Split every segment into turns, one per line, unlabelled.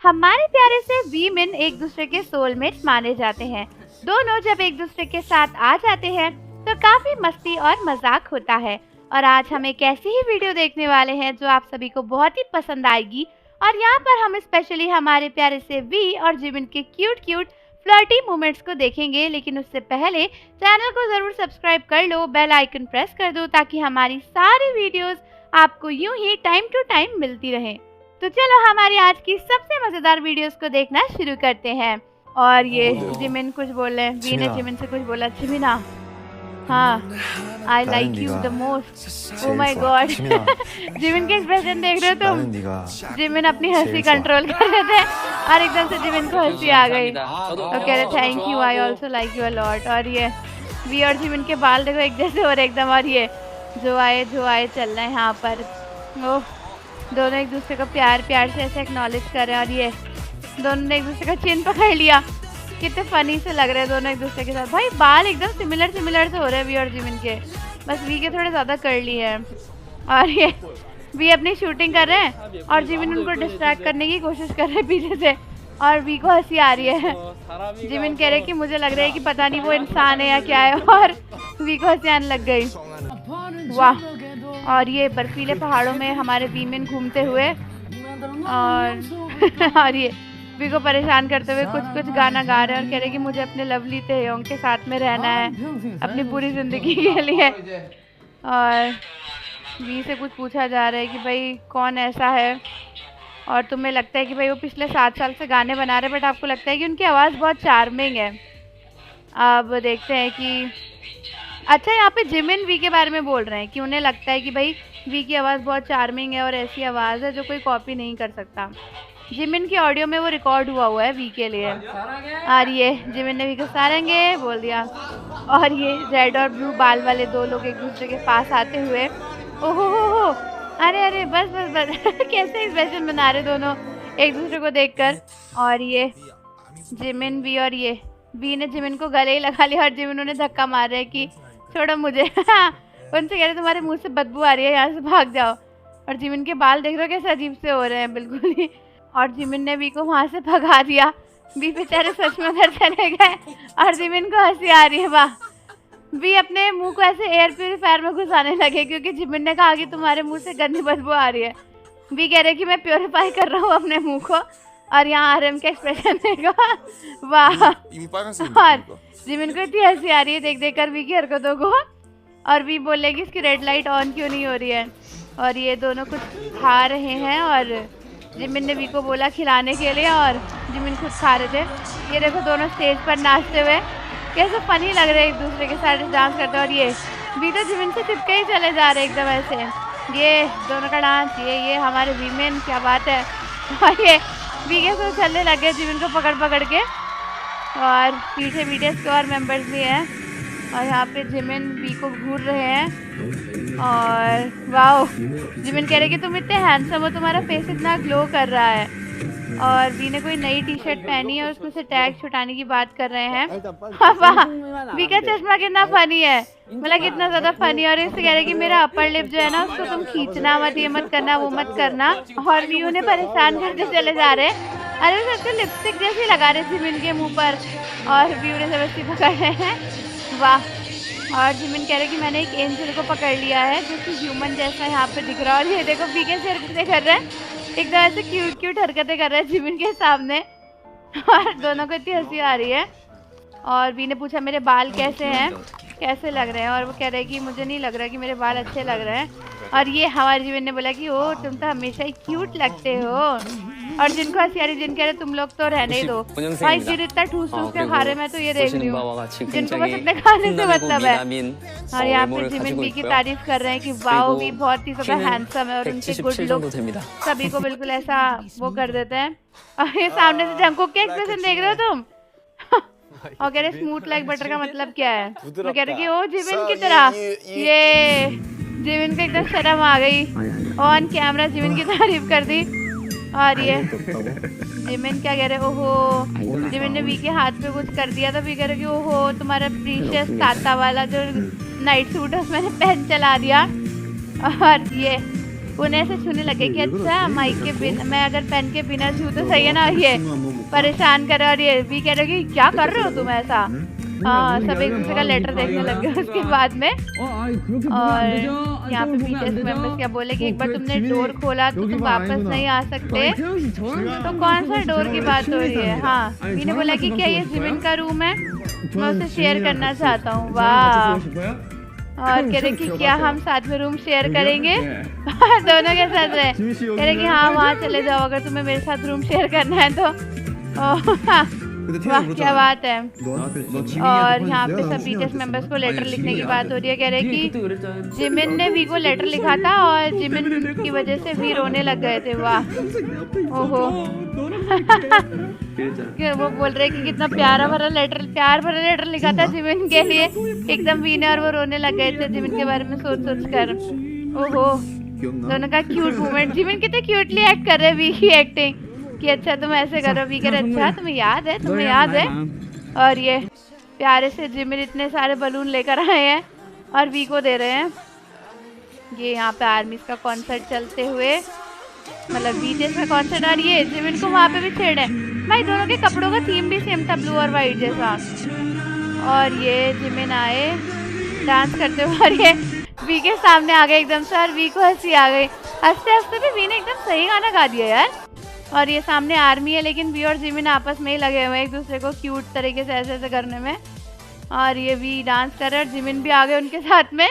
हमारे प्यारे से वीमेन एक दूसरे के सोलमेट माने जाते हैं। दोनों जब एक दूसरे के साथ आ जाते हैं तो काफी मस्ती और मजाक होता है। और आज हम एक ऐसी ही वीडियो देखने वाले हैं जो आप सभी को बहुत ही पसंद आएगी। और यहाँ पर हम स्पेशली हमारे प्यारे से वी और जिमिन के क्यूट फ्लर्टी मोमेंट्स को देखेंगे। लेकिन उससे पहले चैनल को जरूर सब्सक्राइब कर लो, बेल आइकन प्रेस कर दो ताकि हमारी सारी वीडियोस आपको यूं ही टाइम टू टाइम मिलती रहे। तो चलो हमारी आज की सबसे मजेदार वीडियोस को देखना शुरू करते हैं। और ये जिमिन कुछ बोल रहे हैं, वी ने जिमिन से कुछ बोला। जिमिना, हाँ, I like you the most. Oh my God, Jimin के एक्सप्रेशन देख रहे हो तुम? जिमिन अपनी हंसी कंट्रोल कर रहे थे और एकदम से जिमिन को हंसी आ गई तो कह रहे thank you, I also like you a lot. और ये वी और जिमिन के बाल देखो एक जैसे और एकदम। और ये जो आए चल रहे हैं यहाँ पर। ओह, दोनों एक दूसरे को प्यार से ऐसे एक्नॉलेज कर रहे हैं। और ये दोनों ने एक दूसरे का चिन पकड़ लिया। कितने फनी से लग रहे हैं दोनों एक दूसरे के साथ। भाई बाल एकदम सिमिलर से हो रहे हैं वी और जिमिन के, बस वी के थोड़े ज़्यादा कर्ली है। और ये वी अपनी शूटिंग कर रहे हैं और जिमिन उनको डिस्ट्रैक्ट करने की कोशिश कर रहे हैं पीछे से। और वी को हंसी आ रही है। जिमिन कह रहे कि मुझे लग रहा है कि पता नहीं वो इंसान है या क्या है। और वी को हंसी आने लग गई। वाह। और ये बर्फीले पहाड़ों में हमारे वीमेन घूमते हुए और ये वी को परेशान करते हुए कुछ गाना गा रहे हैं और कह रहे कि मुझे अपने लवली तेयोंग के साथ में रहना है अपनी पूरी जिंदगी के लिए। और वी से कुछ पूछा जा रहा है कि भाई कौन ऐसा है और तुम्हें लगता है कि भाई वो पिछले 7 साल से गाने बना रहे, बट आपको लगता है कि उनकी आवाज़ बहुत चार्मिंग है। अब देखते हैं कि अच्छा, यहाँ पे जिमिन वी के बारे में बोल रहे हैं कि उन्हें लगता है कि भाई वी की आवाज़ बहुत चार्मिंग है और ऐसी आवाज़ है जो कोई कॉपी नहीं कर सकता। जिमिन की ऑडियो में वो रिकॉर्ड हुआ है वी के लिए। और ये जिमिन ने वी को सारेंगे बोल दिया। और ये रेड और ब्लू बाल वाले दो लोग एक दूसरे के पास आते हुए ओहो, अरे बस कैसे एक्सप्रेशन बना रहे दोनों एक दूसरे को देखकर। और ये जिमिन वी और ये वी ने जिमिन को गले ही लगा लिया और जिमिन उन्हें धक्का मार रहे हैं कि छोड़ो मुझे। उनसे कह रहे तुम्हारे मुंह से बदबू आ रही है, यहाँ से भाग जाओ। और जिमिन के बाल देख रहे हो कैसे अजीब से हो रहे हैं बिल्कुल ही। और जिमिन ने वी को वहाँ से भगा दिया। वी बेचारे सच में उधर चले गए और जिमिन को हंसी आ रही है। वाह। वी अपने मुंह को ऐसे एयर प्यूरीफायर में घुसाने लगे क्योंकि जिमिन ने कहा कि तुम्हारे मुंह से गंदी बदबू आ रही है। वी कह रहे कि मैं प्योरीफाई कर रहा हूँ अपने मुंह को। और यहाँ आरएम का एक्सप्रेशन देखो। वाह। और जिमिन को इतनी हंसी आ रही है देख कर वी की हरकतों को। और वी बोले कि इसकी रेड लाइट ऑन क्यों नहीं हो रही है। और ये दोनों कुछ खा रहे हैं और जिमिन ने वी को बोला खिलाने के लिए और जिमिन खुद खा रहे थे। ये देखो दोनों स्टेज पर नाचते हुए कैसे फनी लग रहे हैं एक दूसरे के साथ डांस करते। और ये वी तो जिमिन से चिपके ही चले जा रहे एकदम ऐसे। ये दोनों का डांस, ये हमारे वीमेन, क्या बात है। और ये वी के साथ चलने लगे जिमिन को पकड़ के। और पीछे बीटीएस के और मेंबर्स भी हैं और यहाँ पे जिमिन वी को घूर रहे हैं। और वाओ, जिमिन कह रहे कि तुम इतने हैंडसम हो, तुम्हारा फेस इतना ग्लो कर रहा है। और वी ने कोई नई टी शर्ट पहनी है और उसमें से टैग छुटाने की बात कर रहे हैं। वाह, वी का चश्मा कितना फनी है, मतलब कितना ज़्यादा फनी। और इससे कह रहे कि मेरा अपर लिप जो है ना उसको तुम खींचना मत, ये मत करना, वो मत करना। और वी उन्हें परेशान करते चले जा रहे हैं। अरे सबको लिपस्टिक जैसी लगा रहे जिमिन के मुँह पर और वी उन्हें जबरदस्ती पकड़ रहे हैं। वाह। और जिमिन कह रहे कि मैंने एक एंजल को पकड़ लिया है जो कि ह्यूमन जैसा यहाँ पे दिख रहा है। और ये देखो वी कैसे हरकतें कर रहे हैं, एकदम ऐसे क्यूट हरकतें कर रहे हैं जिमिन के सामने। और दोनों को इतनी हंसी आ रही है। और वी ने पूछा मेरे बाल कैसे हैं, कैसे लग रहे हैं। और वो कह रहे हैं कि मुझे नहीं लग रहा कि मेरे बाल अच्छे लग रहे हैं। और ये हमारे जिमिन ने बोला कि ओ तुम तो हमेशा ही क्यूट लगते हो। और जिनको हंसी आ रही, जिन कह रहे तुम लोग तो रहने ही दो। भाई जिन इतना ठूस के खा रहे, मैं तो ये देख रही हूँ जिनको बस अपने खाने से मतलब है। और यहाँ पे जिमिन वी की तारीफ कर रहे हैं कि वाओ वी बहुत ही ज्यादा हैंडसम है और उनके गुड लुक सभी को बिल्कुल ऐसा वो कर देते हैं। और ये सामने से जंगकुक के एक्सप्रेशन देख रहे हो तुम। और कह रहे स्मूथ लाइक बटर का मतलब क्या है। वो कह रहे कि ओ जिमिन की तरह। ये जिमिन को एकदम शर्म आ गई, ऑन कैमरा जिमिन की तारीफ कर दी। और ये जिमिन क्या कह रहे, ओहो, जिमिन ने वी के हाथ पे कुछ कर दिया था। वी कह रहे कि ओहो तुम्हारा प्रीशियस ताता वाला जो नाइट सूट है उसमें पहन चला दिया। और ये उन्हें ऐसे छूने लगे कि अच्छा माइक के बिना, मैं अगर पेन के बिना छू तो सही है ना, ये परेशान कर। और ये भी कह रहे कि क्या कर रहे हो तुम ऐसा। हाँ, सब एक दूसरे का लेटर देखने लग गए उसके बाद में। और यहाँ पे बीटीएस मेंबर्स क्या बोले कि एक बार तुमने डोर खोला तो तुम वापस नहीं आ सकते। तो कौन सा डोर की बात हो रही है। हाँ, मैंने बोला कि क्या ये जिमिन का रूम है, मैं उसे शेयर करना चाहता हूँ। वाह। और कह रहे कि क्या हम साथ में रूम शेयर करेंगे। दोनों के साथ रहे। कह रहे कि हाँ वहाँ चले जाओ अगर तुम्हें मेरे साथ रूम शेयर करना है तो। वाह क्या बात है। और यहाँ पे सब बीटीएस मेंबर्स को लेटर लिखने की बात हो रही है। कह रहे कि जिमिन ने वी को लेटर लिखा था और जिमिन की वजह से वी रोने लग गए थे। वाह। ओहो। वो बोल रहे कि कितना प्यार भरा लेटर लिखा था जिमिन के लिए एकदम वी ने, और वो रोने लग गए थे जिमिन के बारे में सोच कर। ओहो, दोनों का क्यूट मोमेंट। जिमिन कितने क्यूटली एक्ट कर रहे हैं वी की एक्टिंग कि अच्छा तुम ऐसे करो। वी कर अच्छा तुम्हें याद है। और ये प्यारे से जिमिन इतने सारे बलून लेकर आए हैं और वी को दे रहे हैं। ये यहाँ पे आर्मीज का कॉन्सर्ट चलते हुए, मतलब बीटीएस का कॉन्सर्ट, और ये जिमिन को वहाँ पे भी छेड़े। भाई दोनों के कपड़ों का थीम भी सेम था, ब्लू और वाइट जैसा। और ये जिमिन आए डांस करते हुए और ये वी के सामने आ गए एकदम से, और वी को हंसी आ गई। हंसते हंसते भी वी ने एकदम सही गाना गा दिया यार। और ये सामने आर्मी है लेकिन वी और जिमिन आपस में ही लगे हुए हैं एक दूसरे को क्यूट तरीके से ऐसे करने में। और ये वी डांस कर रहे हैं और जिमिन भी आ गए उनके साथ में।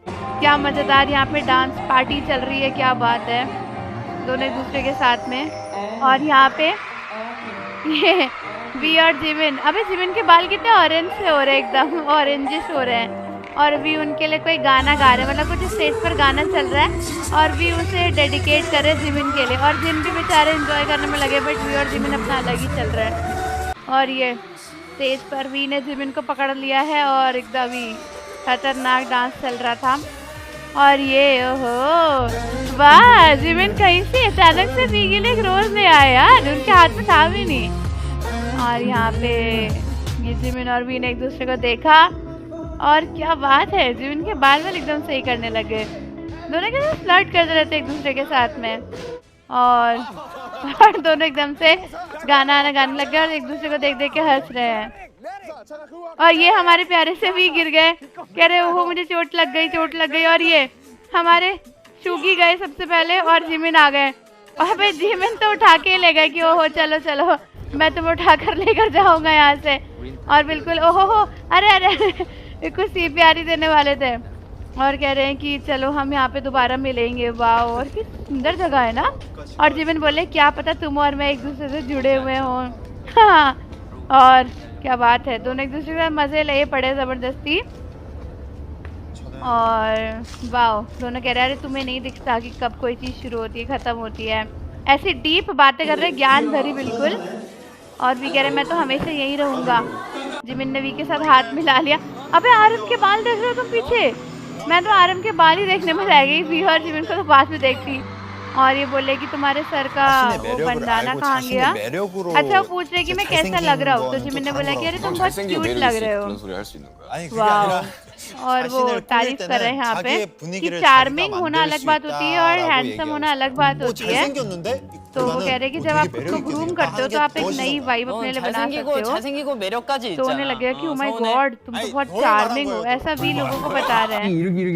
क्या मज़ेदार यहाँ पे डांस पार्टी चल रही है, क्या बात है, दोनों एक दूसरे के साथ में। और यहाँ पे ये वी और जिमिन, अबे जिमिन के बाल कितने ऑरेंज से हो रहे हैं, एकदम ऑरेंजिश हो रहे हैं। और वी उनके लिए कोई गाना गा रहे हैं, मतलब कुछ स्टेज पर गाना चल रहा है और वी उसे डेडिकेट करे जिमिन के लिए। और जिन भी बेचारे एंजॉय करने में लगे, बट वी और जिमिन अपना अलग ही चल रहा है। और ये स्टेज पर वी ने जिमिन को पकड़ लिया है और एकदम ही खतरनाक डांस चल रहा था। और ये ओहो वाह, जिमिन कहीं से अचानक से वी के लिए एक रोज ले आए यार, उनके हाथ में था भी नहीं। और यहाँ पे ये जिमिन और वी ने एक दूसरे को देखा और क्या बात है, जिमिन के बाल वाल एकदम सही करने लगे। दोनों के साथ फ्लर्ट करते रहते एक दूसरे के साथ में। और दोनों एकदम से गाना गाने लग गए और एक दूसरे को देख देख के हंस रहे हैं। और ये हमारे प्यारे से भी गिर गए, कह रहे ओहो मुझे चोट लग गई। और ये हमारे शूगी गए सबसे पहले और जिमिन आ गए। और भाई जिमिन तो उठा के ले गए कि ओहो चलो मैं तुम्हें उठा कर लेकर जाऊंगा यहाँ से। और बिल्कुल ओहो अरे कुछ सी प्यारी देने वाले थे और कह रहे हैं कि चलो हम यहाँ पे दोबारा मिलेंगे। वाह, और कितनी सुंदर जगह है ना। और जिमिन बोले क्या पता तुम और मैं एक दूसरे से जुड़े हुए हों। हाँ, और क्या बात है, दोनों एक दूसरे के साथ मजे ले पड़े ज़बरदस्ती। और वाह, दोनों कह रहे हैं अरे तुम्हें नहीं दिखता कि कब कोई चीज़ शुरू होती है ख़त्म होती है। ऐसी डीप बातें कर रहे, ज्ञान भरी बिल्कुल। और वी कह रहे मैं तो हमेशा यही रहूँगा। जिमिन ने वी के साथ हाथ मिला लिया। अबे आरम के बाल देख रहे हो तुम पीछे, मैं तो आरम के बाल ही देखने में रह गई। वी और जिमिन को तो बाद में देखती। और ये बोले कि तुम्हारे सर का वो बंदाना कहाँ गया। अच्छा, वो पूछ रहे कि मैं कैसा लग रहा हूँ, तो जिमिन ने बोला कि अरे तुम बहुत क्यूट लग रहे हो। वाह, और वो तारीफ कर रहे हैं यहाँ पे कि चार्मिंग होना अलग बात होती है और हैंडसम होना अलग बात होती है। तो वो कह रहे हैं कि जब आप खुद को ग्रूम करते हो तो आप एक नई वाइब अपने लिए बना सकते हो। तो उन्हें लगेगा कि ओ माय गॉड तुम तो बहुत चार्मिंग हो, ऐसा भी लोगों को बता रहे हैं।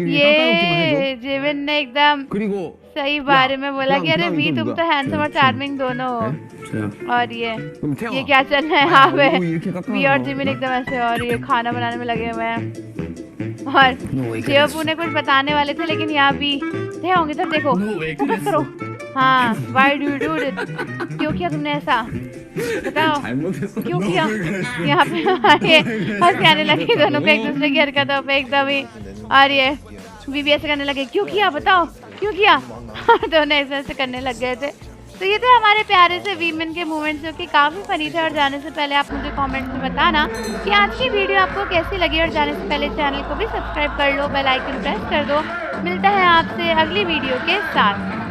ये जिमिन ने एकदम सही बारे में बोला कि अरे वी तुम तो हैंडसम और चार्मिंग दोनों हो। और ये क्या चल रहा है यहाँ पे, वी और जिमिन एकदम ऐसे और ये खाना बनाने में लगे हुए हैं। और जेवपू ने कुछ बताने वाले थे लेकिन यहाँ भी थे होंगे, तब देखो फोकस करो। हाँ, why do you do it, क्यों किया तुमने ऐसा, बताओ क्यों किया। यहाँ पे ये हंसी आने लगी दोनों पे एक दूसरे की हरकतों पे एकदम ही। और ये वी ऐसे करने लगे, क्यों किया बताओ क्यों किया। दोनों ऐसे करने लग गए थे। तो ये थे हमारे प्यारे से वीमेन के मूवमेंट्स जो कि काफ़ी फनी थे। और जाने से पहले आप मुझे कमेंट में बताना कि आज की वीडियो आपको कैसी लगी। और जाने से पहले चैनल को भी सब्सक्राइब कर लो, बेल आइकन प्रेस कर दो। मिलता है आपसे अगली वीडियो के साथ।